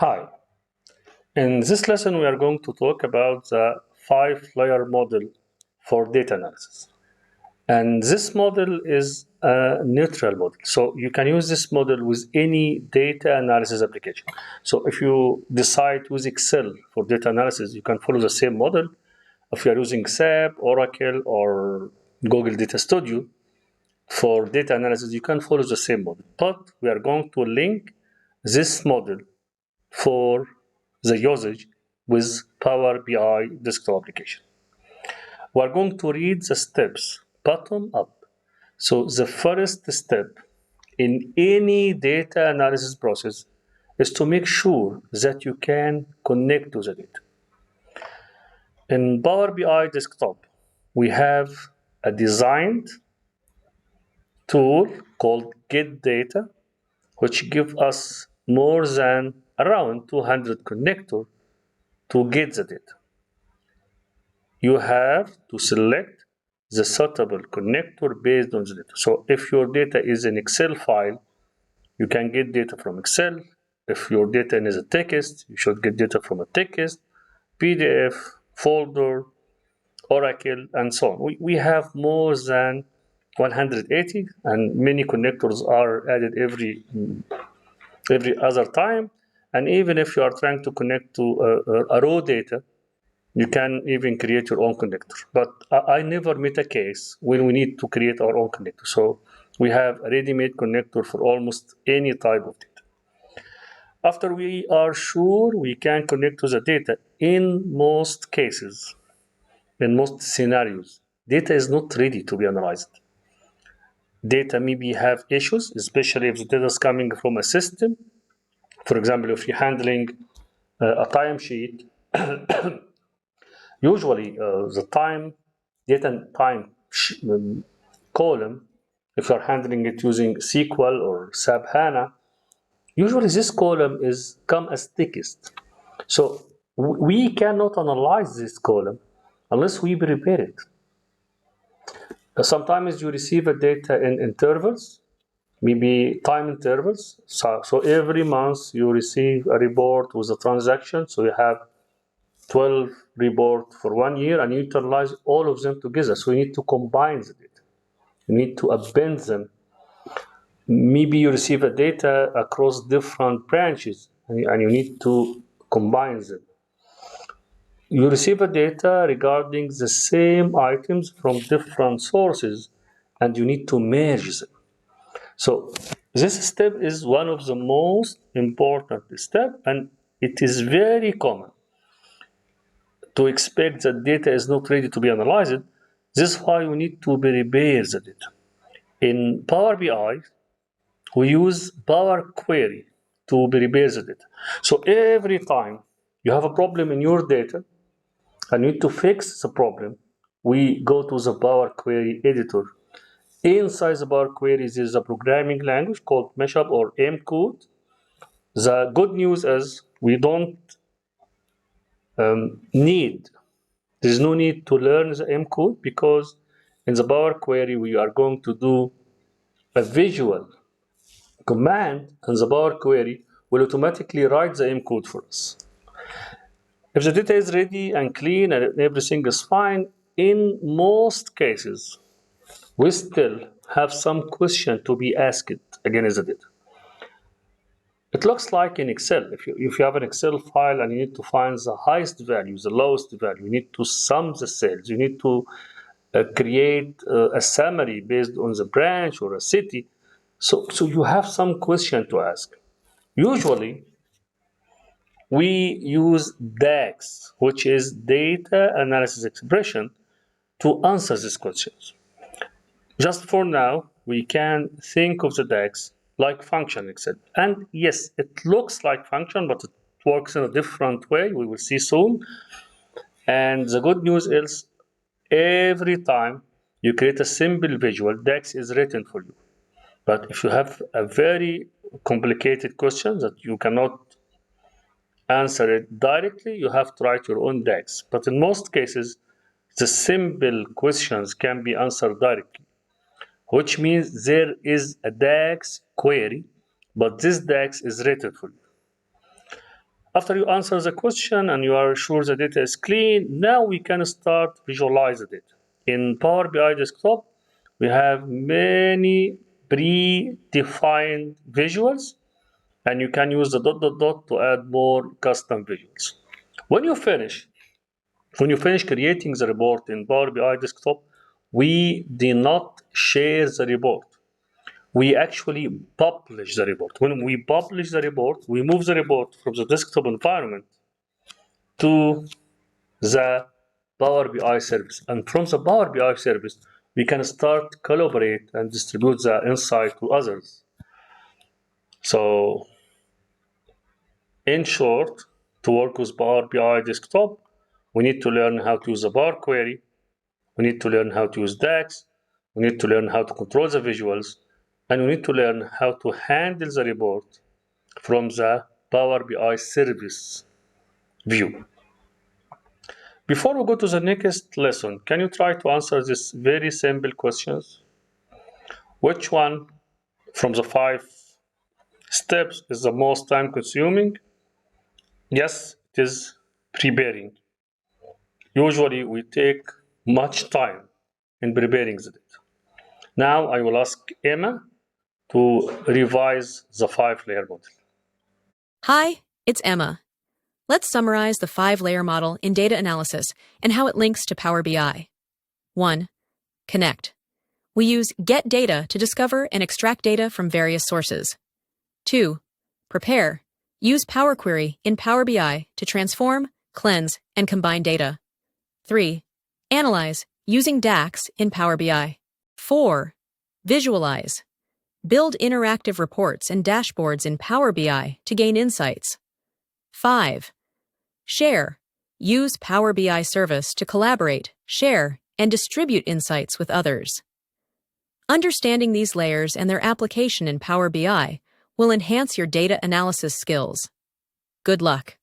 Hi. In this lesson, we are going to talk about the 5-layer model for data analysis. And this model is a neutral model. So you can use this model with any data analysis application. So if you decide to use Excel for data analysis, you can follow the same model. If you are using SAP, Oracle, or Google Data Studio for data analysis, you can follow the same model. But we are going to link this model for the usage with Power BI desktop application. We're going to read the steps bottom up. So the first step in any data analysis process is to make sure that you can connect to the data. In Power BI desktop, we have a designed tool called Get Data, which gives us more than around 200 connectors to get the data. You have to select the suitable connector based on the data. So if your data is an Excel file, you can get data from Excel. If your data is a text, you should get data from a text, PDF, folder, Oracle, and so on. We have more than 180, and many connectors are added every other time. And even if you are trying to connect to a raw data, you can even create your own connector. But I never met a case when we need to create our own connector. So we have a ready-made connector for almost any type of data. After we are sure we can connect to the data, in most cases, in most scenarios, data is not ready to be analyzed. Data maybe have issues, especially if the data is coming from a system. For example, if you're handling a timesheet, usually the date and time column, if you're handling it using SQL or SAP HANA, usually this column is come as text. So we cannot analyze this column unless we prepare it. Sometimes you receive a data in intervals, maybe time intervals. So every month you receive a report with a transaction. So you have 12 reports for 1 year and you utilize all of them together. So you need to combine the data. You need to append them. Maybe you receive a data across different branches and you need to combine them. You receive a data regarding the same items from different sources and you need to merge them. So this step is one of the most important steps, and it is very common to expect that data is not ready to be analyzed. This is why we need to prepare the data. In Power BI, we use Power Query to prepare the data. So every time you have a problem in your data and you need to fix the problem, we go to the Power Query editor. Inside the Power Query, there is a programming language called Mashup or M-code. The good news is we don't need there is no need to learn the M code because in the Power Query we are going to do a visual command, and the Power Query will automatically write the M code for us. If the data is ready and clean and everything is fine, in most cases we still have some question to be asked against the data. It looks like in Excel. If you have an Excel file and you need to find the highest value, the lowest value, you need to sum the cells, you need to create a summary based on the branch or a city. So you have some question to ask. Usually, we use DAX, which is data analysis expression, to answer these questions. Just for now, we can think of the DAX like function Excel. And yes, it looks like function, but it works in a different way. We will see soon. And the good news is every time you create a simple visual, DAX is written for you. But if you have a very complicated question that you cannot answer it directly, you have to write your own DAX. But in most cases, the simple questions can be answered directly, which means there is a DAX query, but this DAX is written for you. After you answer the question and you are sure the data is clean, now we can start visualize the data. In Power BI Desktop, we have many predefined visuals, and you can use the dot dot dot to add more custom visuals. When you finish creating the report in Power BI Desktop, we do not share the report. We actually publish the report. When we publish the report, we move the report from the desktop environment to the Power BI service. And from the Power BI service, we can start collaborate and distribute the insight to others. So in short, to work with Power BI Desktop, we need to learn how to use a Power Query. We need to learn how to use DAX. We need to learn how to control the visuals. And we need to learn how to handle the report from the Power BI service view. Before we go to the next lesson, can you try to answer these very simple questions? Which one from the 5 steps is the most time consuming? Yes, it is preparing. Usually we take much time in preparing the data. Now I will ask Emma to revise the 5-layer model. Hi, it's Emma. Let's summarize the 5-layer model in data analysis and how it links to Power BI. 1. Connect. We use Get Data to discover and extract data from various sources. 2. Prepare. Use Power Query in Power BI to transform, cleanse, and combine data. 3. Analyze, using DAX in Power BI. 4. Visualize. Build interactive reports and dashboards in Power BI to gain insights. 5. Share. Use Power BI service to collaborate, share, and distribute insights with others. Understanding these layers and their application in Power BI will enhance your data analysis skills. Good luck.